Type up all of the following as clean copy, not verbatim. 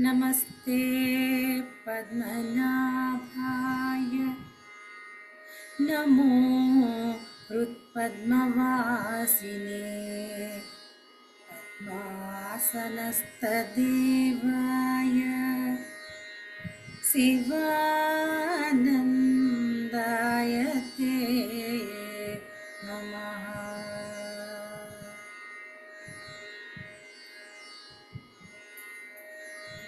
नमस्ते पद्मनाभाय नमो हृत्पद्मवासिने पद्मासनस्थदेवाय शिवानन्दाय ते नमः।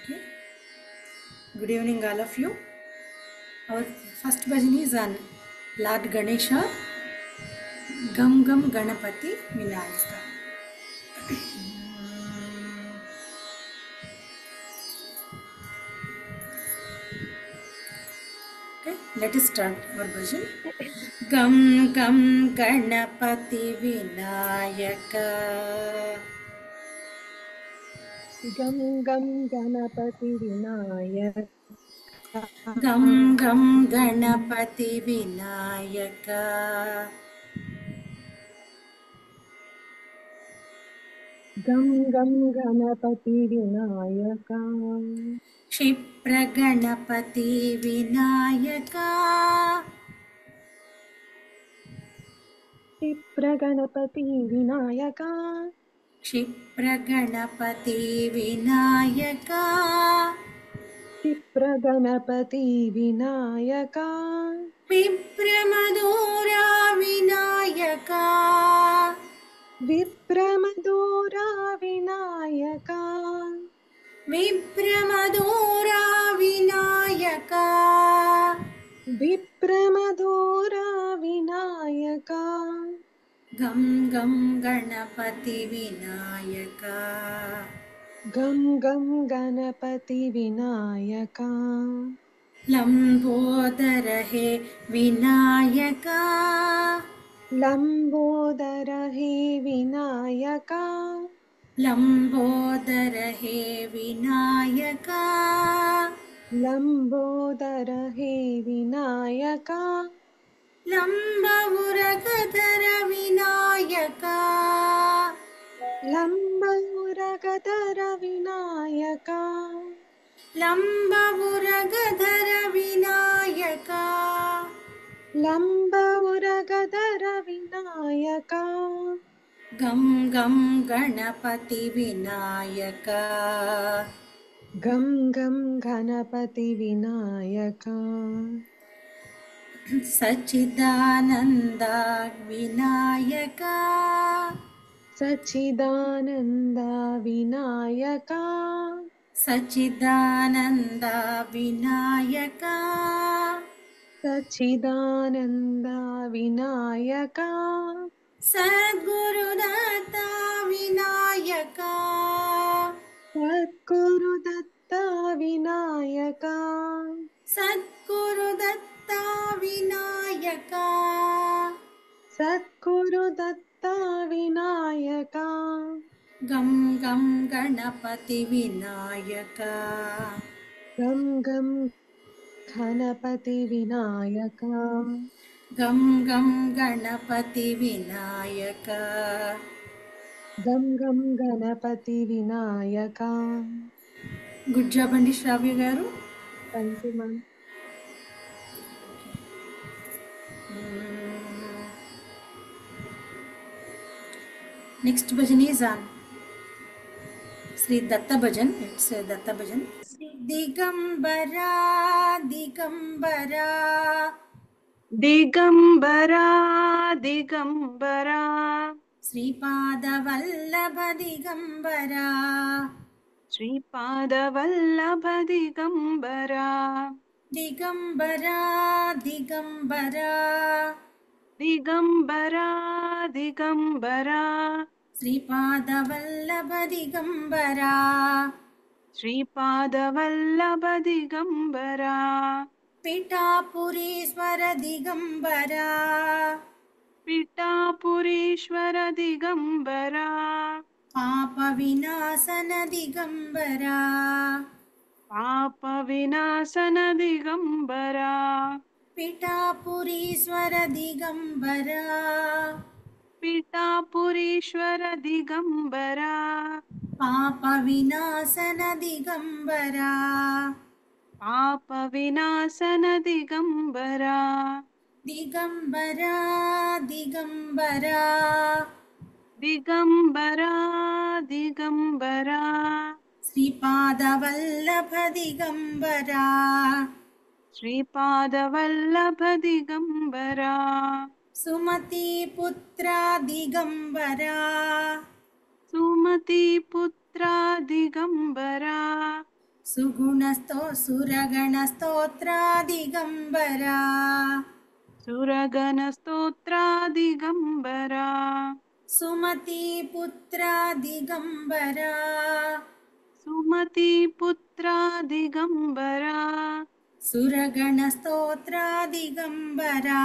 Okay. Good evening all of you. Our first bhajan is on Lord Ganesha, Gam Gam Ganapati Vinayaka. Okay, let us start our bhajan. Gam Gam Ganapati Vinayaka. गम गम Ganapati Vinayak Gam Gam Ganapati Vinayaka. गम गम Ganapati Vinayak Kshipra Ganapati Vinayaka. क्षिप्र Ganapati Vinayak क्षिप्रगणपति Vinayaka क्षिप्र Ganapati Vinayak विप्रमदूरा Vinayaka विप्रमदूरा Vinayak विप्रमदूरा Vinayaka विप्रमदूरा Vinayak गम गम गणपति विनायका गम गम गणपति विनायक लंबोदर हे विनायका लंबोदर हे विनायक लंबोदर हे विनायका लंबोदर हे विनायक लंबमुरगधर विनायका लंबोरगधर विनायक लंबमुरगधर विनायका लंबोरगधर विनायक गम गम गणपति विनायका गम गम गणपति विनायक सच्चिदानंद विनायका सच्चिदानंद विनायक सच्चिदानंद विनायका सच्चिदानंद विनायक सद्गुरुदत्ता विनायका सद्गुरुदत्त विनायक सद्गुरुदत्ता विनायका सद्गुरुदत्त विनायक गम गम गणपति विनायका गम गम गणपति विनायक गम गम गणपति विनायका गम गम गणपति विनायक గుడ్ జాబ్ అండి శ్రావ్య గారు. Thank you ma'am. Next bhajan is on Shri Datta bhajan. It's Datta bhajan. దిగంబరా దిగంబరా దిగంబరా దిగంబరా శ్రీపాద వల్లభ దిగంబరా శ్రీపాద వల్లభ దిగంబరా దిగంబరా దిగంబరా దిగంబరా దిగంబరా శ్రీపాద వల్లభ దిగంబరా శ్రీపాద వల్లభ దిగంబరా పిఠాపురీశ్వర దిగంబరా పిఠాపురీశ్వర దిగంబరా పాప వినాశన దిగంబరా పాప వినాశన దిగంబరా పిఠాపురీశ్వర దిగంబరా పిఠాపురీశ్వర దిగంబరా పాప వినాశన దిగంబరా పాప వినాశన దిగంబరా దిగంబరా దిగంబరా దిగంబరా దిగంబరా శ్రీపాదవల్లభ దిగంబరా శ్రీపాదవల్లభ దిగంబరా సుమతి పుత్ర దిగంబరా సుమతి పుత్ర దిగంబరా సుగుణస్థో సురగణ స్తోత్ర దిగంబరా సురగణ స్తోత్ర దిగంబరా సుమతి పుత్ర దిగంబరా సుమతి పుత్ర దిగంబరా సురగణ స్తోత్ర దిగంబరా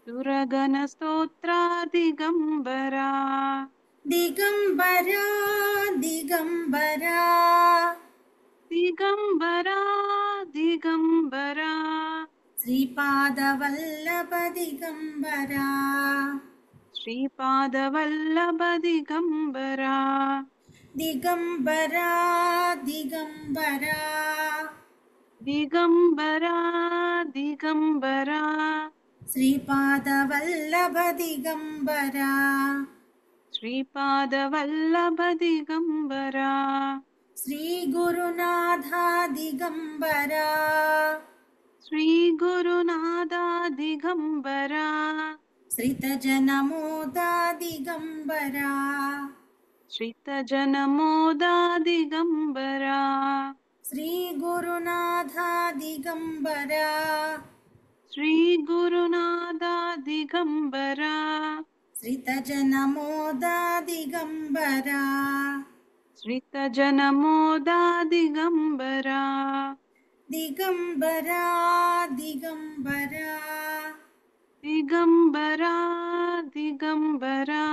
సురగణ స్తోత్ర దిగంబరా దిగంబరా దిగంబరా దిగంబరా దిగంబరా శ్రీపాదవల్లభ దిగంబరా శ్రీపాదవల్లభ దిగంబరా దిగంబరా దిగంబరా దిగంబరా దిగంబరా శ్రీపాదవల్లభ దిగంబరా శ్రీపాదవల్లభ దిగంబరా శ్రీ గురునాథ దిగంబరా శ్రీ గురునాథ దిగంబరా శ్రితజనమోద దిగంబరా శ్రితజనమోద దిగంబరా శ్రీ గురునాథ దిగంబరా శ్రీ గురునాథ దిగంబరా శ్రితజనమోద దిగంబరా శ్రితజనమోద దిగంబరా దిగంబరా దిగంబరా దిగంబరా దిగంబరా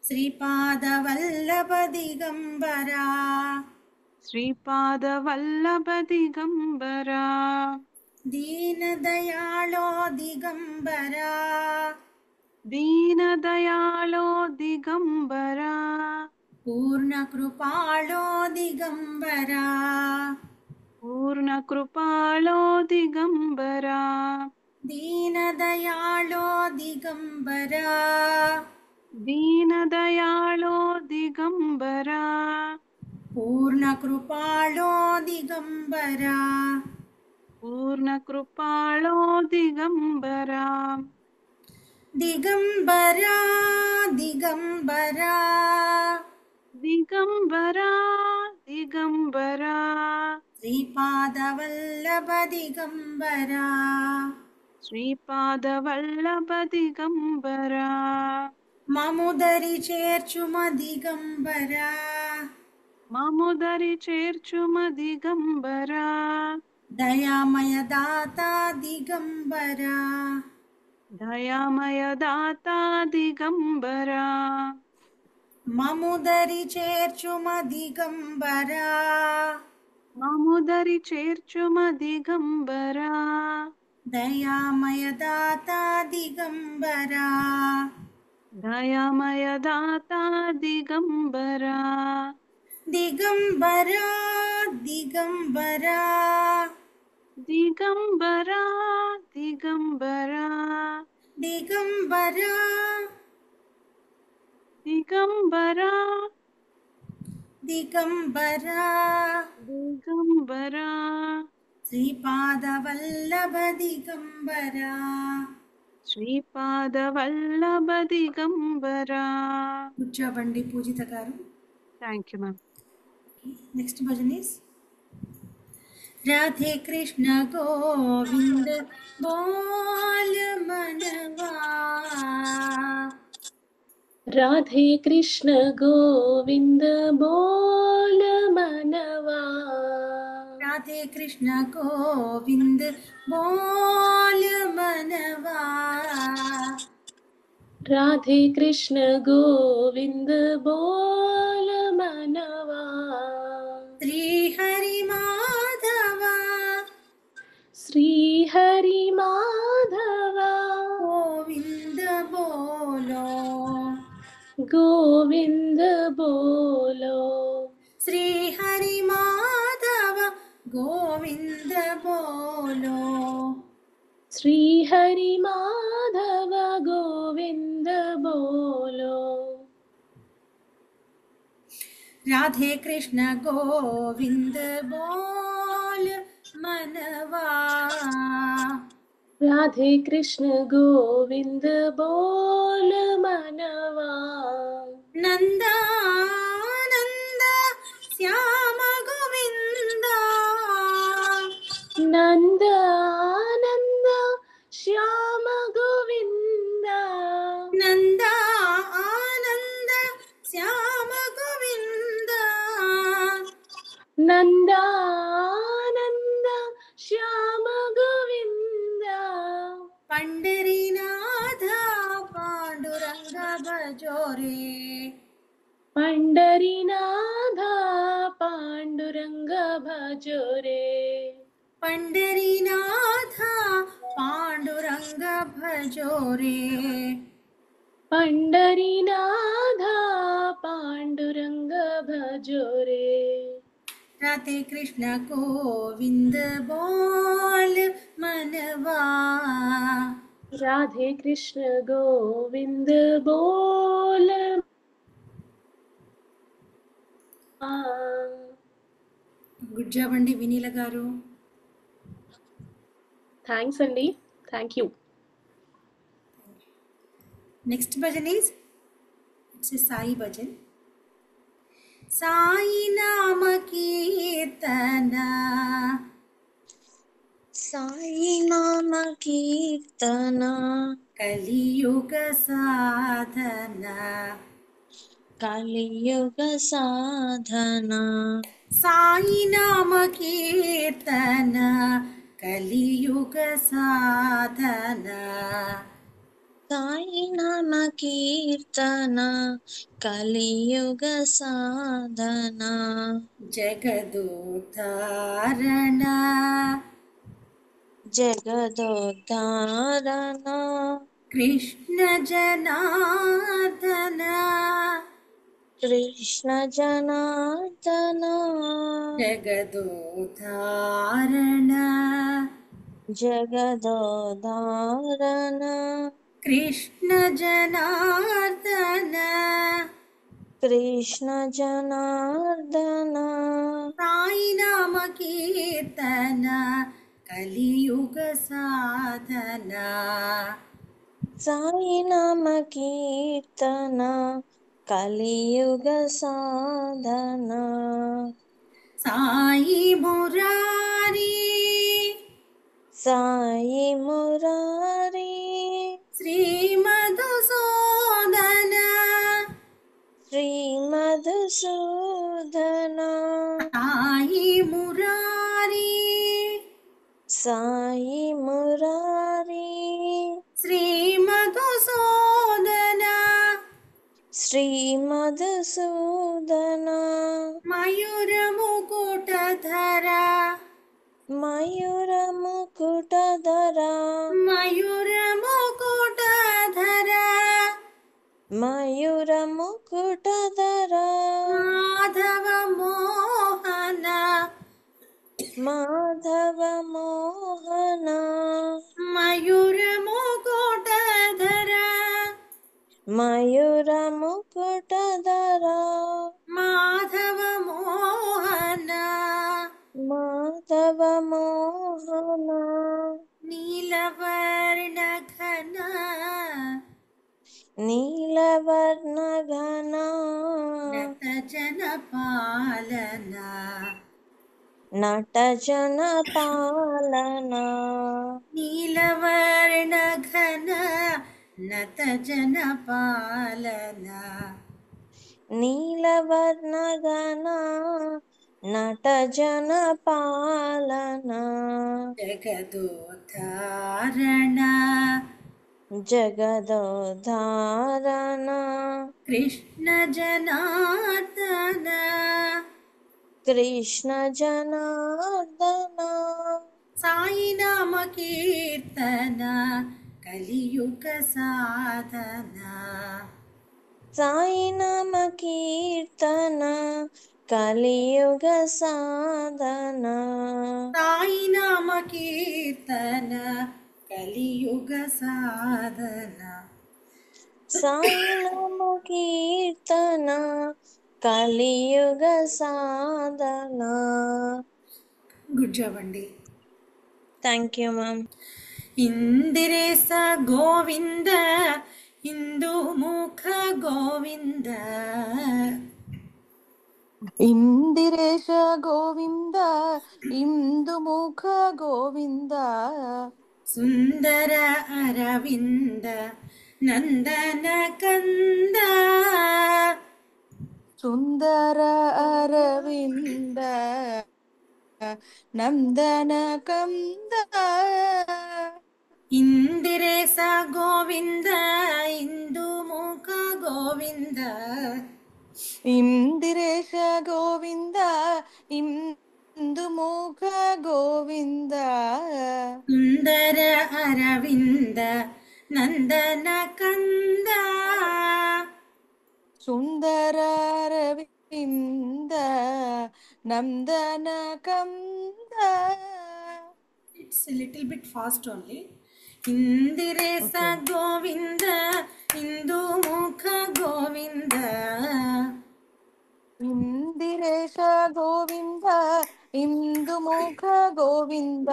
శ్రీపాదవల్లభ దిగంబరా శ్రీపాదవల్లభ దిగంబరా దీనదయాళో దిగంబరా దీనదయాళో దిగంబరా పూర్ణకృపాళో దిగంబరా పూర్ణకృపాళో దిగంబరా దీనదయాళో దిగంబరా దీనదయాళో దిగంబరా పూర్ణకృపాళో దిగంబరా పూర్ణకృపాళో దిగంబరా దిగంబరా దిగంబరా దిగంబరా దిగంబరా శ్రీపాదవల్లభ దిగంబరా శ్రీపాదవల్లభ దిగంబరా మముదరి చేర్చుమ దిగంబరా మముదరి చేర్చుమ దిగంబరా దయామయ దాత దిగంబరా దయామయ దాత దిగంబరా మముదరి చేర్చుమ దిగంబరా మముదరి చేర్చుమ దిగంబరా దయామయ దాత దిగంబరా దయామయ దాత దిగంబరా దిగంబరా దిగంబరా దిగంబరా దిగంబరా దిగంబరా దిగంబరా దిగంబరా దిగంబరా శ్రీపాదవల్లభ దిగంబరా శ్రీపాదవల్లభ దిగంబరా. కూర్చోబండి పూజిత గారు. Thank you ma'am. Next bhajan is Radhe Krishna Govind बोल मनवा राधे कृष्ण गोविंद बोल मनवा राधे कृष्ण गोविंद बोल मनवा राधे कृष्ण गोविंद बोल मनवा श्री हरि माधवा श्री हरि माधवा गोविंद बोलो गोविंद बोलो बोलो श्री हरि माधव गोविंद बोलो श्री हरि माधव गोविंद बोलो राधे कृष्ण गोविंद बोल मनवा राधे कृष्ण गोविंद बोल मनवा नंदानंद श्याम गोविंद नंद आनंद श्याम गोविंद नंदानंद श्याम गोविंद नंद आनंद श्याम गोविंद पंढरीनाथ पांडुरंग भजोरे पंढरीनाथ पांडुरंग भजो रे पंढरीनाथ पांडुरंग भजोरे पंढरीनाथ पांडुरंग भजो रे राधे कृष्ण गोविंद बोल मनवा राधे कृष्ण गोविंद बोल గుడ్ జాబ్ అండి వినీల గారు. థ్యాంక్స్ అండి, thank you. Next bhajan is it's a Sai bhajan. Sai నామ కీర్తన సాయి నామ కీర్తన కలియుగ సాధన కలియుగ సాధన సాయి నామ కీర్తన కలియుగ సాధన సాయి నామ కీర్తన కలియుగ సాధన జగదోద్ధారణ జగదోద్ధారణ కృష్ణ జనార్దన కృష్ణ జనార్దన జగదోద్ధారణ జగదోద్ధారణ కృష్ణ జనార్దన కృష్ణ జనార్దన సాయి నామ కీర్తన కలియుగ సాధన సాయి నామ కీర్తన కలియుగ సాధన సాయి మురారి సాయి మురారి శ్రీ మధుసూదన శ్రీ మధుసూదన సాయి మురారి సాయి మురారి శ్రీ మధుసూదన శ్రీ మధుసూదన మయూర ముకుటధర మయూర ముకుటధర మయూర ముకుటధర మయూర ముకుటధర మాధవ మోహన మాధవ మోహన మయూర ముకుటధర మయూర ముకుటధర మాధవ మోహన మాధవ మోహన నీలవర్ణ ఘన నీలవర్ణ ఘన నత జన పాలన నట జన పాలన నీలవర్ణ ఘన నత జన పాలన నీలవర్ణ ఘన నట జన పాలన జగదోద్ధారణ జగదోద్ధారణ కృష్ణ జనార్దన కృష్ణ జనార్దన సాయి నామ కీర్తన కలియుగ సాధన సాయి నామ కీర్తన కలియుగ సాధన సాయి నామ కీర్తన కలియుగ సాధన సాయి నామ కీర్తన కలియుగ సాధన. గుడ్ జాబ్ అండి. Thank you ma'am. ఇందిరేశ గోవింద ఇందు ముఖ గోవింద ఇందిరేశ గోవింద ఇందుముఖ గోవింద సుందర అరవింద నందన కంద సుందర అరవింద నందన కంద ఇందిరేశ గోవింద ఇందు ముఖ గోవింద ఇందిరేశ గోవింద ఇందుముఖ గోవింద సుందర అరవింద నందన కంద సుందర అరవింద నందన కంద. It's a little bit fast only. ఇందిరేశ గోవింద ఇందు ముఖ గోవింద ఇందిరేశ గోవింద ఇందుముఖ గోవింద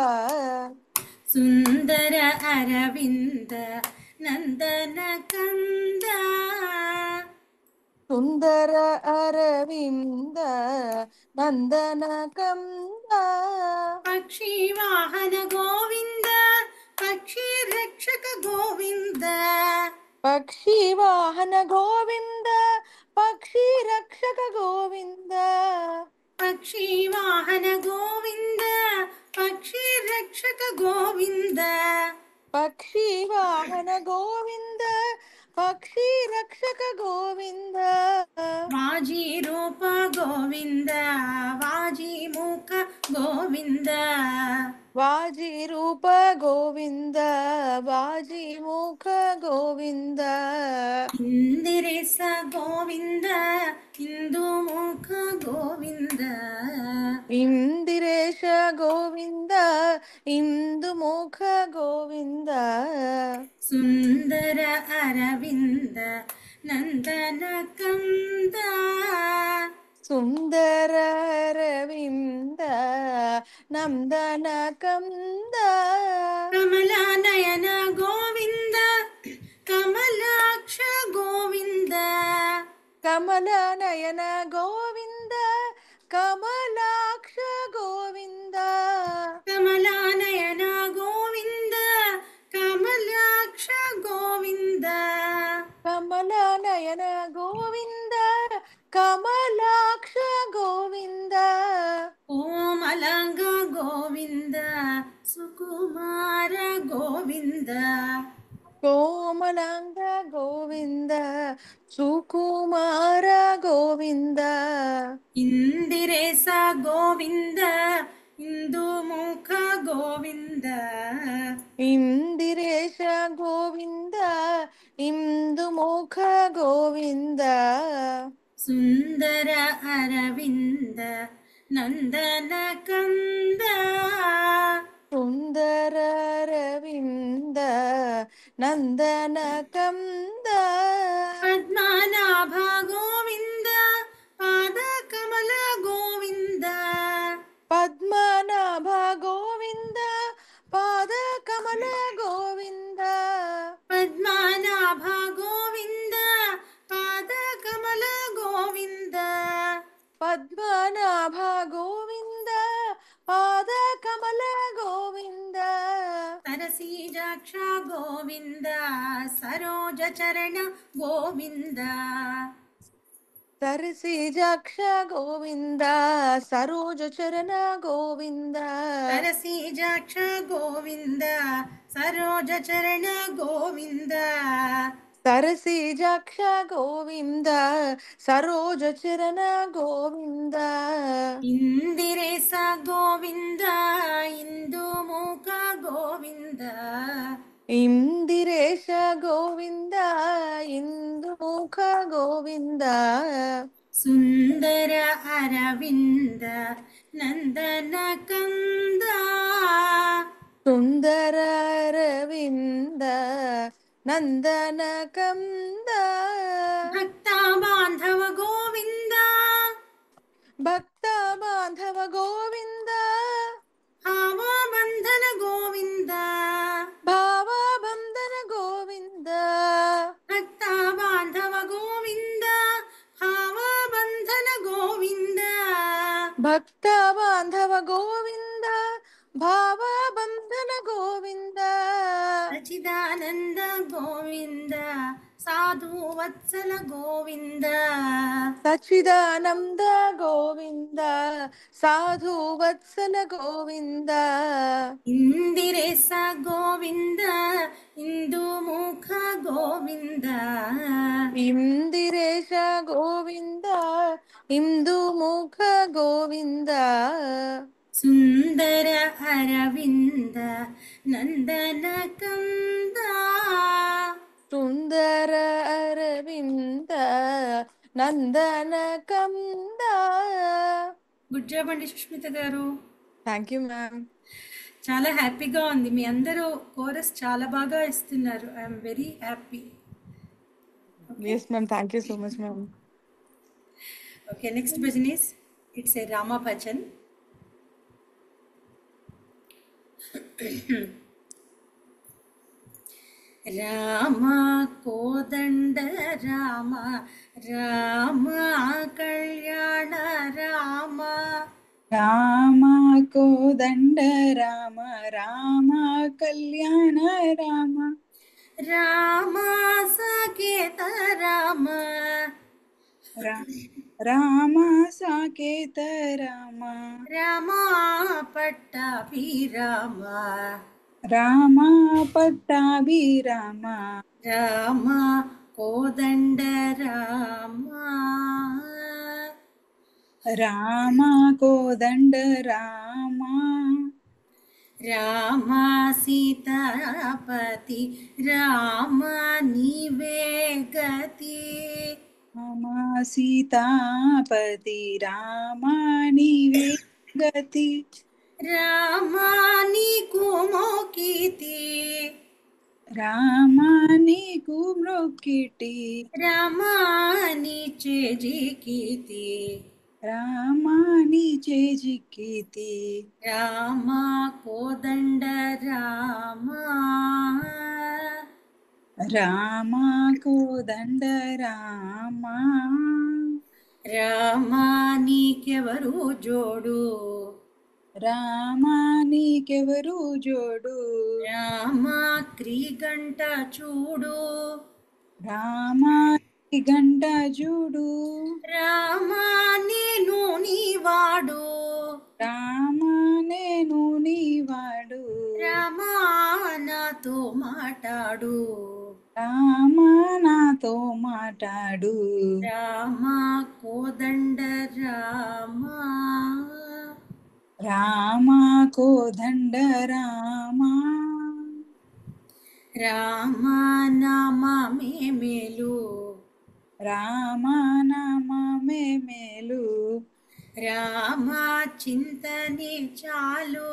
సుందర అరవింద నందన కంద సుందర అరవింద నందన కంద. పక్షి వాహన గోవింద పక్షి రక్షక గోవింద పక్షి వాహన గోవింద పక్షి రక్షక గోవింద పక్షి వాహన గోవింద పక్షి రక్షక గోవింద పక్షి వాహన గోవింద పక్షి రక్షక గోవింద వాజీ రూప గోవింద వాజీ ముఖ గోవింద వాజీ రూప గోవింద వాజీ ముఖ గోవింద ఇందిరేశ గోవింద ఇందు ముఖ గోవింద ఇందిరేశ గోవింద ఇందుముఖ గోవింద సుందర అరవింద నందన కంద సుందర అరవింద నందన కంద కమలా నయన గోవింద కమలాక్ష గోవింద కమల నయన గోవింద కమలాక్ష గోవింద కమలా నయన గోవింద కమలాక్ష గోవింద కమల నయన గోవింద కమలాక్ష గోవింద కోమలంగ గోవింద సుకుమార గోవింద కోమలాంగ గోవింద సుకుమార గోవింద ఇందిరేశ గోవింద ఇందు ముఖ గోవింద ఇందిరేశ గోవింద ఇందుముఖ గోవింద సుందర అరవింద నందన కంద సుందర రవింద నందన కంద పద్మనాభ గోవింద పాద కమల గోవింద పద్మనాభ గోవింద పాద కమల గోవింద పద్మనాభ గోవింద పాద కమల గోవింద పద్మనాభ గోవింద పాద కమల గోవింద సరసీజాక్ష గోవింద సరోజ చరణ గోవింద సరసిజాక్ష గోవింద సరోజ చరణ గోవింద సరసీజాక్ష గోవింద సరోజ చరణ గోవింద సరసిజాక్ష గోవింద సరోజ చరణ గోవింద ఇందిరేశ గోవింద ఇందు ముఖ గోవింద ఇందిరేశ గోవింద ఇందుముఖ ముఖ గోవింద సుందర అరవింద నందన కంద సుందర అరవింద నందన కంద భక్త బాంధవ గోవింద భక్త బాంధవ గోవింద భావబంధన గోవింద భావబంధన గోవింద భక్త బాంధవ గోవింద భావబంధన గోవింద భక్త బాంధవ గోవింద భావబంధన గోవింద సచిదానంద గోవింద సాధు వత్సల గోవింద సచ్చిదానంద గోవింద సాధు వత్సల గోవింద ఇందిరేశ గోవింద ఇందుముఖ గోవింద ఇందిరేశ గోవింద ఇందుముఖ గోవింద సుందర అరవింద నందన కంద సుందర అరవింద నందన కంద. గుడ్ జాబ్ అండి సుష్మిత గారు. Thank you ma'am. చాలా హ్యాపీగా ఉంది. మీ అందరూ కోరస్ చాలా బాగా ఇస్తున్నారు. I'm very happy. Yes ma'am, thank you so much ma'am. Okay, next bhajan is it's a Rama bhajan. రామ కోదండ రామ రామ కళ్యాణ రామ రామ కోదండ రామ రామ కళ్యాణ రామ రామ సాకేత రామ రామ సాకేత రామ రామ పట్టాభి రామ రామ పట్టాభి రామ రామ కోదండ రామ రామ కోదండ రామ రామ సీతాపతి రామ నీవే గతి రామ సీతాపతి రామ నీవే గతి రామ నీకు మోకితి రామ నీకు మ్రొక్కిటి రామ నీ చేజికితి రామ నీ చేజిక్కితి రామ కోదండ రామ రామ కోదండ రామ రామ నీకెవరు జోడు రామ నీకెవరు జోడు రామ క్రీగంట చూడు రామ గంట చూడు రామ నేను నీవాడు రామ నేను నీవాడు రామ నాతో మాట్లాడు రామ నాతో మాట్లాడు రామ కోదండ రామ రామ కోదండ రామ రామ నామమే మేలు రామ నామమే మేలు రామ చింతనే చాలు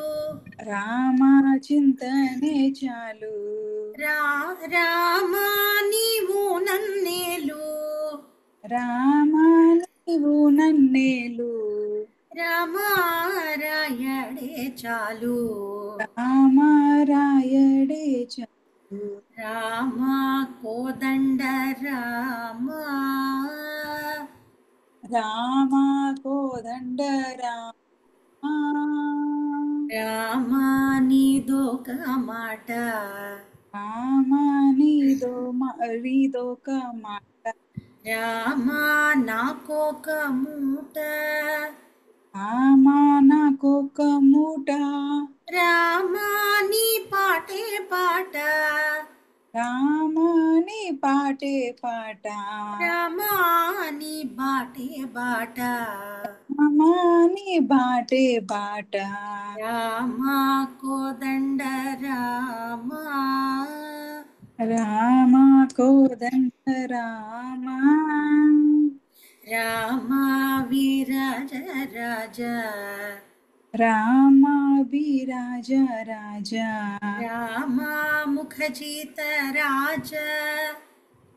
రామ చింతనే చాలు రామ నీవు నన్నేలు రామ నీవు నన్నేలు రామ రాయడే చాలు రామ రాయడే చాలు రామ కోదండ రామ రామ కోదండ రామ రామ నీదొక మాట రామ నీదొక మాట రామ నాకొక మూట రామ నాకొక మూట రామ నీ పాటే పాట రామ నీ పాటే పాట రామ నీ బాటే బాట రామ నీ బాటే బాట రామ కోదండ రామ రామ కోదండ రామ రామ విరాజ రాజ రామ విరాజ రాజ రామ ముఖజిత రాజ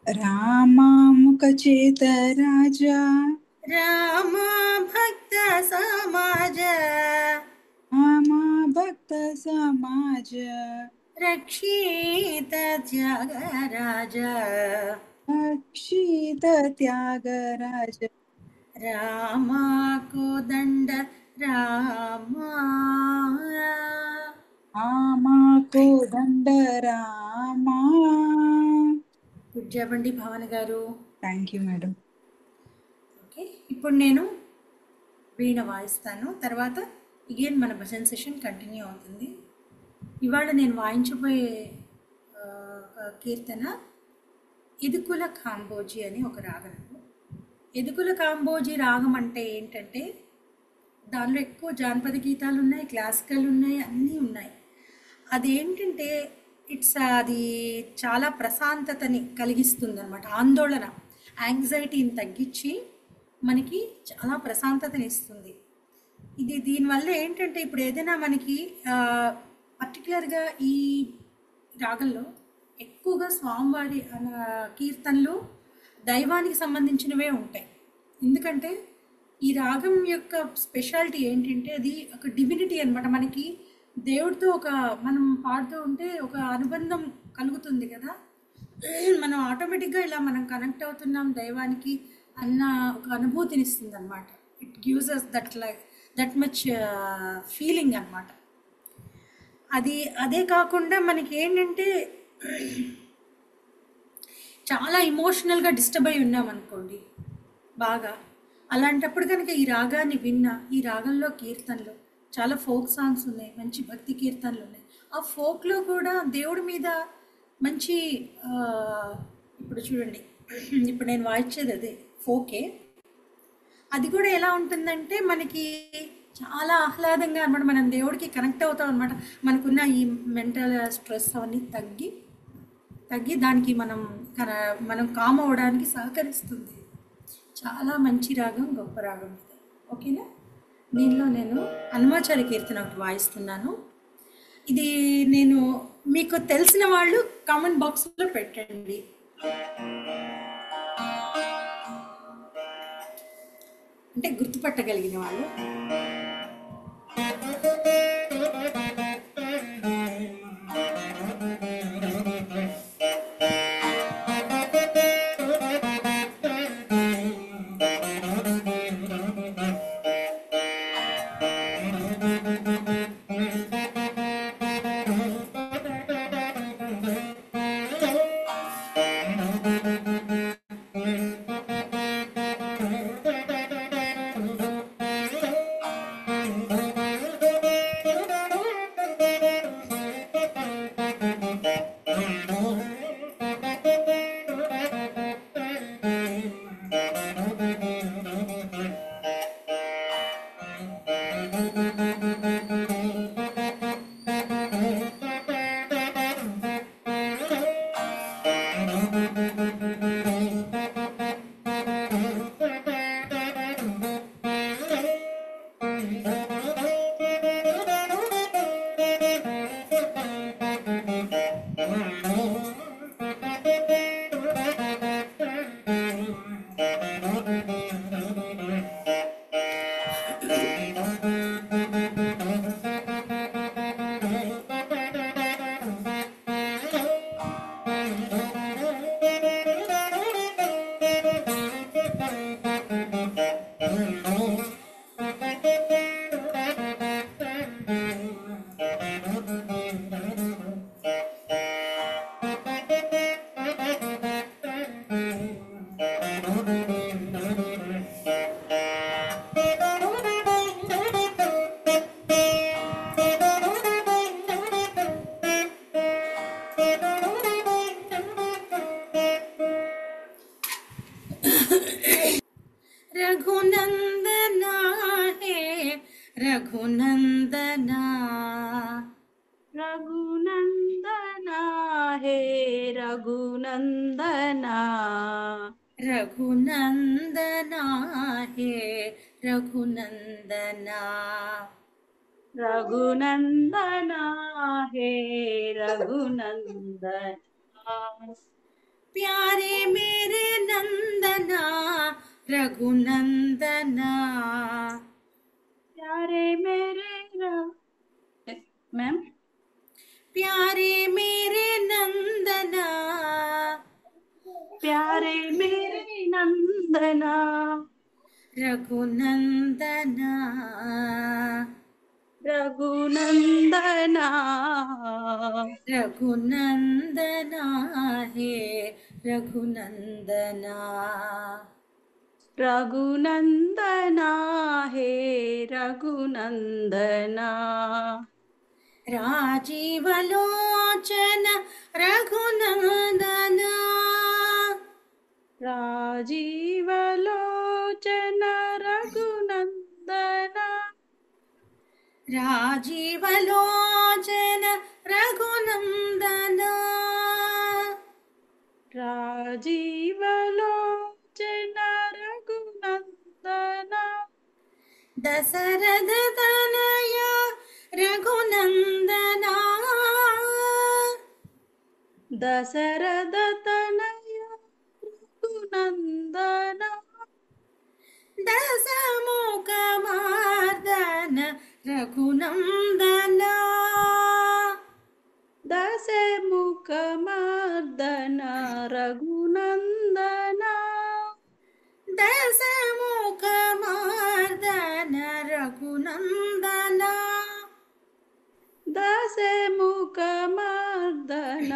రామ ముఖచేత రాజ రామ భక్త సమాజ రామ భక్త సమాజ రక్షిత త్యాగరాజ అక్షిత త్యాగరాజ రామ కోదండ రామ రామ కోదండ రామ. గుడ్ జాబ్ అండి భావన గారు. Thank you madam. ఓకే, ఇప్పుడు నేను వీణ వాయిస్తాను, తర్వాత అగైన్ మన భజన సెషన్ కంటిన్యూ అవుతుంది. ఇవాళ నేను వాయించబోయే కీర్తన ఎదుకుల కాంబోజీ అని ఒక రాగం. ఎదుకుల కాంబోజీ రాగం అంటే ఏంటంటే దానిలో ఎక్కువ జానపద గీతాలు ఉన్నాయి, క్లాసికల్ ఉన్నాయి, అన్నీ ఉన్నాయి. అదేంటంటే అది చాలా ప్రశాంతతని కలిగిస్తుంది అనమాట. ఆందోళన, యాంగ్జైటీని తగ్గించి మనకి చాలా ప్రశాంతతని ఇస్తుంది. దీనివల్ల ఏంటంటే ఇప్పుడు ఏదైనా మనకి పర్టికులర్గా ఈ రాగంలో ఎక్కువగా స్వామివారి కీర్తనలు దైవానికి సంబంధించినవే ఉంటాయి. ఎందుకంటే ఈ రాగం యొక్క స్పెషాలిటీ ఏంటంటే అది ఒక డివినిటీ అనమాట. మనకి దేవుడితో మనం పాడుతూ ఉంటే ఒక అనుబంధం కలుగుతుంది కదా, మనం ఆటోమేటిక్గా ఇలా మనం కనెక్ట్ అవుతున్నాం దైవానికి అన్న ఒక అనుభూతినిస్తుంది అనమాట. It gives us that much feeling అనమాట. అదే కాకుండా మనకి ఏంటంటే చాలా ఇమోషనల్గా డిస్టర్బ్ అయి ఉన్నాం అనుకోండి బాగా, అలాంటప్పుడు కనుక ఈ రాగాన్ని ఈ రాగంలో కీర్తనలు చాలా ఫోక్ సాంగ్స్ ఉన్నాయి, మంచి భక్తి కీర్తనలు ఉన్నాయి. ఆ ఫోక్లో కూడా దేవుడి మీద మంచి ఇప్పుడు చూడండి, ఇప్పుడు నేను వాయించేది అదే ఫోకే. అది కూడా ఎలా ఉంటుందంటే మనకి చాలా ఆహ్లాదంగా అనమాట. మనం దేవుడికి కనెక్ట్ అవుతాం అనమాట. మనకున్న ఈ మెంటల్ స్ట్రెస్ అవన్నీ తగ్గి దానికి మనం కామ్ అవ్వడానికి సహకరిస్తుంది. చాలా మంచి రాగం, గొప్ప రాగం ఇది. ఓకేనా? దీనిలో నేను హనుమాచార్య కీర్తన ఒకటి వాయిస్తున్నాను. ఇది నేను మీకు తెలిసిన వాళ్ళు కామెంట్ బాక్స్లో పెట్టండి. అంటే గుర్తుపట్టగలిగిన వాళ్ళు. रघुनंदना हे रघुनंदना, रघुनंदना हे रघुनंदना, रघुनंदना हे रघुनंदना रघुनंदना हे रघुनंदना प्यारे मेरे नंदना रघुनंदना प्यारे मेरे मैम प्यारे मेरे नंदना प्यारे मेरे नंदना रघुनंदना रघुनंदना रघुनंदना हे रघुनंदना रघुनंदना हे रघुनंदना राजीवलोचन रघुनंदना राजीवलोचन रघुनंदना राजीवलोचन रघुनंदना राजीवलोचन रघुनंदना दशरथ तनय रघुनंदना दशरथ तनय रघुनंदना दशमुख मर्दन रघुनंदना दशमुख मर्दन रघुनंदना दशमुख मर्दन रघुनंदना दशमुख मर्दन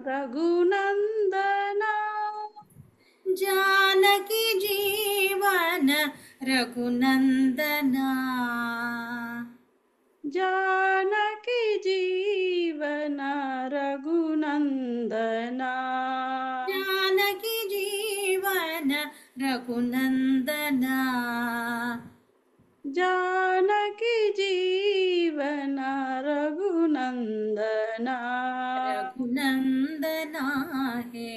रघुनंदना जानकी जीवन रघुनंदना जानकी जीवन रघुनंदना जानकी जीवन रघुनंदना जानकी जीवन रघुनंदना रघुनंदना हे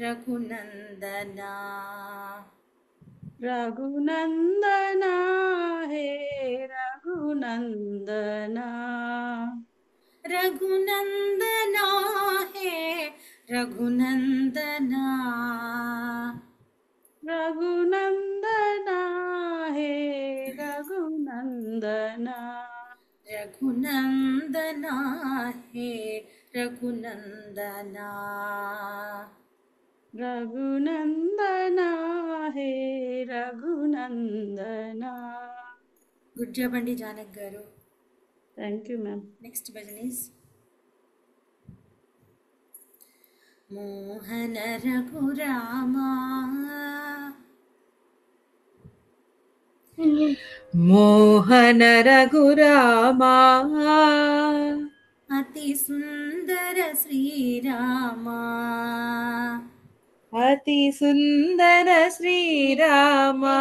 रघुनंदना रघुनंदना हे रघुनंदना रघुनंदना हे रघुनंदना रघुनंदना हे रघुनंदना रघुनंदना हे रघुनंदना रघुनंदना हे रघुनंदना గుడ్ జాబ్ అండి జానక్ గారు. Thank you ma'am. నెక్స్ట్ భజన ఈస్ మోహన రఘురామా మోహన రఘురామా అతి సుందర శ్రీరామా అతి సుందర శ్రీరామా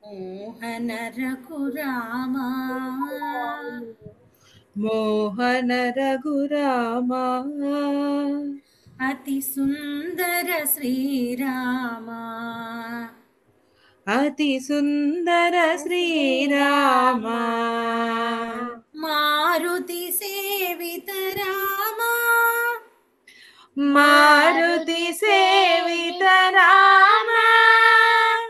మోహన రఘురామా మోహన రఘురామా అతి సుందర శ్రీరామా అతి సుందర శ్రీరామా మారుతి సేవిత రామా మారుతి సేవిత రామా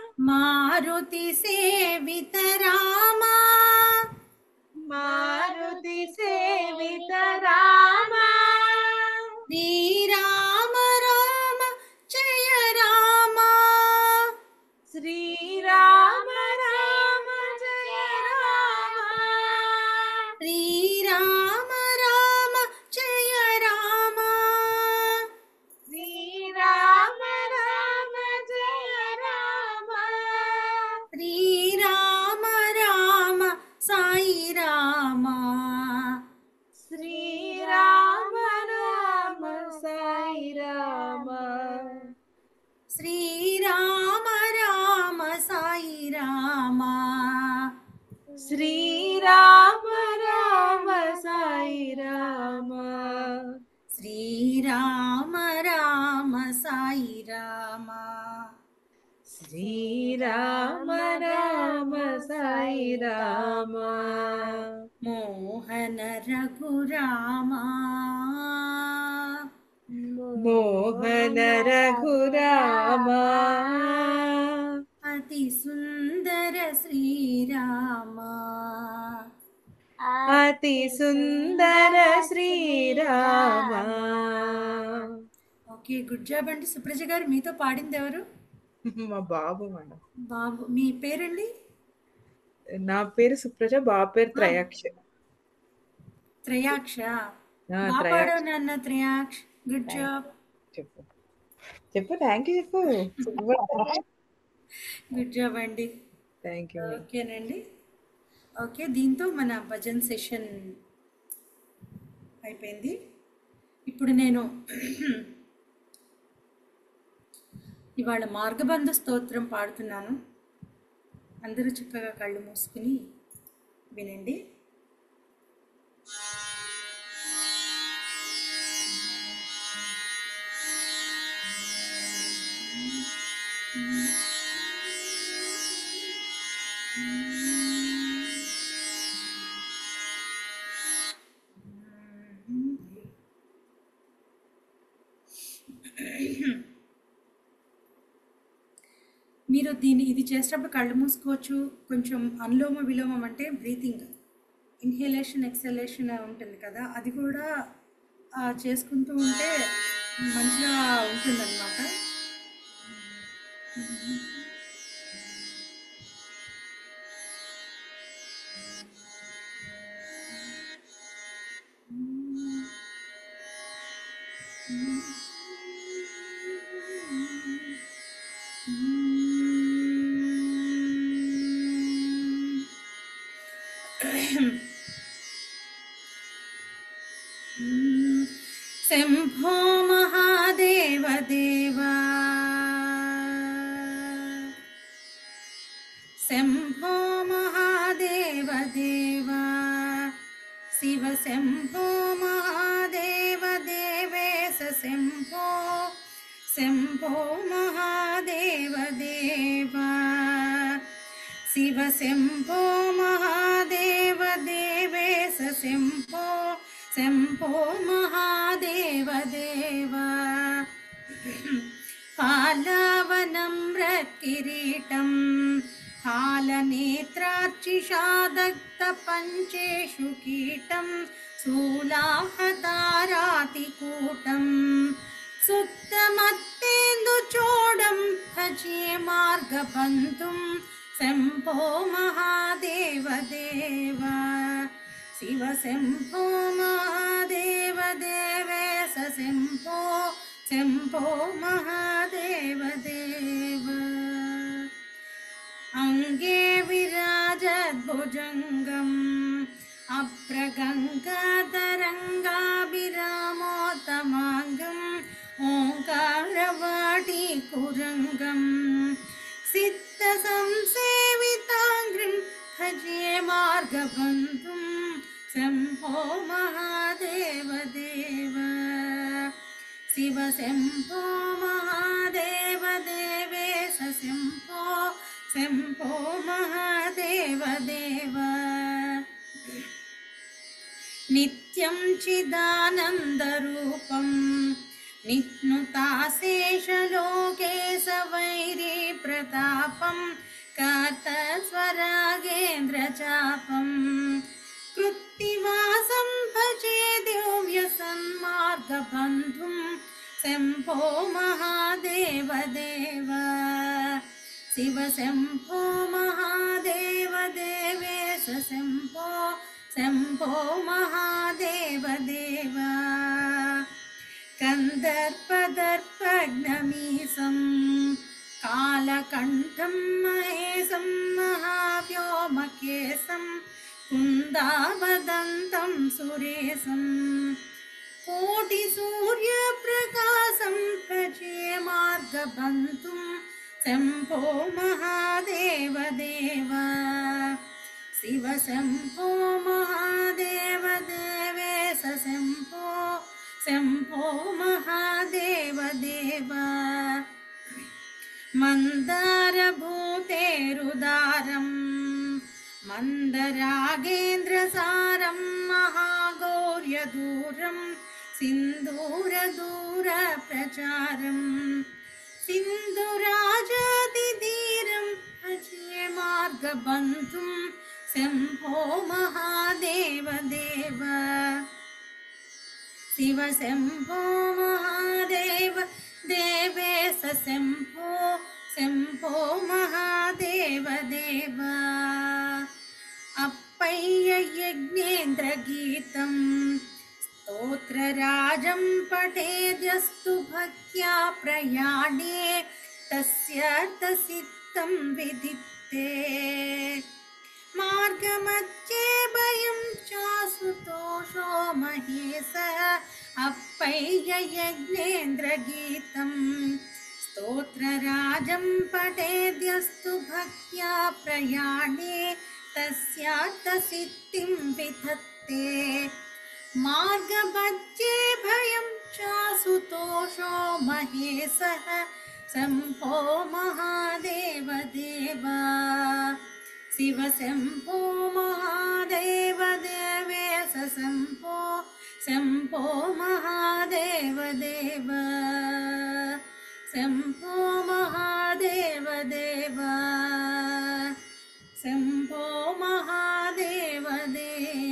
మారుతి సేవిత రామా మారుతి సేవిత రామా శ్రీరామ రామ జయ రామా శ్రీరామ రామ జయ రామ శ్రీరామ రామ జయ రామా శ్రీరామ రామ జయ రామ శ్రీరామ రామ సాయి రామా శ్రీరామ రామ సాయి రామ శ్రీరామ రామ సాయి రామా శ్రీరామ రామ సాయి రామ శ్రీరామ రామ సాయి రామా శ్రీరామ రామ సాయి రామ మోహన రఘురామ మోహన రఘురామ అతి సుందర శ్రీరామ అతి సుందర శ్రీరామ. ఓకే, గుడ్ జాబ్ అండి. సుప్రజ గారు, మీతో పాడింది ఎవరు? మా బాబు మేడం. బాబు, మీ పేరండి? నా పేరు సుప్రజ, బాబు పేరు త్రయాక్ష. త్రయాక్ష. బాగా త్రయాక్ష. పాడావు నాన్న త్రయాక్ష. Good job. చెప్పు చెప్పు, థ్యాంక్ యూ చెప్పు. గుడ్ జాబ్ అండి. Thank you. ఓకేనండి. ఓకే, దీంతో మన భజన్ సెషన్ అయిపోయింది. ఇప్పుడు నేను ఇవాళ మార్గబంధ స్తోత్రం పాడుతున్నాను. అందరూ చక్కగా కళ్ళు మూసుకుని వినండి. మీరు ఇది చేసేటప్పుడు కళ్ళు మూసుకోవచ్చు. కొంచెం అనులోమ విలోమం అంటే బ్రీతింగ్, ఇన్హేలేషన్ ఎక్సలేషన్ ఉంటుంది కదా, అది కూడా చేసుకుంటూ ఉంటే మంచిగా ఉంటుందన్నమాట. శంభో మహాదేవ దేవా, శంభో మహాదేవ దేవా, శివ శంభో మహాదేవ దేవేశ శంభో, శంభో మహాదేవ దేవా, శివ శంభో మహాదేవ దేవేశ శంభో, శంభో మహాదేవ దేవా. పాలవనమ్రకిరీటం హాలనేత్రార్చిషాదగ్ధ పంచేషు కీటం శూలాహతారాతికూటం సుత్తమత్తేందుచూడం భజే మార్గబంధుం, శంభో మహాదేవ దేవా, శివ శంభో మహాదేవ దేవేశ శంభో, శంభో మహాదేవ దేవా. అంగే విరాజద్భుజంగం అప్రగంగాధరంగాభిరామోత్తమాంగం ఓంకారవాటీకురంగం సిద్ధ సంసేవితాంగ్రిం భజే మార్గబంధుం, శంభో మహాదేవ దేవా, శివ శంభో మహాదేవ దేవేశ శంభో, శంభో మహాదేవ దేవా. నిత్యం చిదానందరూపం నిత్నుతాశేషలోకేశవైరీ ప్రతాపం కార్తస్వరాగేంద్రచాపం కృత్తివాసం భజే దివ్య సన్మార్గబంధుం, శంభో మహాదేవ దేవా, శివ శంభో మహాదేవ దేవేశ శంభో, శంభో మహాదేవ దేవా. కందర్పదర్పగ్నమీశం కాళకంఠం మహేశం మహావ్యోమకేశం కుందావదంతం సురేశం కోటి సూర్యప్రకాశం భజే మార్గబంధుం, శంభో మహాదేవ దేవా, శివ శంభో మహాదేవ దేవేశ శంభో, శంభో మహాదేవ దేవా. मन्दारभूतेरुदारं मन्दरागेन्द्रसारं महागौर्यदूरं सिन्दूरदूरप्रचारं सिन्धुराजातिधीरं भजे मार्गबन्धुं शम्भो महादेव देव शिव शम्भो महादेव देवेश शम्भो शम्भो महादेव देव अप्पय्य यज्ञेन्द्रगीतं स्तोत्रराजं पठेद्यस्तु भक्त्या प्रयाणे तस्यार्थसिद्धं विदित्ते मार्गमध्ये भयं चासुतोषो महेशः अप्पय्य यज्ञेन्द्रगीतं स्तोत्रराजं पठेद्यस्तु भक्त्या प्रयाणे तस्यार्थसिद्धिं विधत्ते मार्गमध्ये भयं चासुतोषो महेशः शम्भो महादेव देव शिव शम्भो महादेव देवेश शम्भो शम्भो महादेव देव शम्भो महादेव देव शम्भो महादेव देव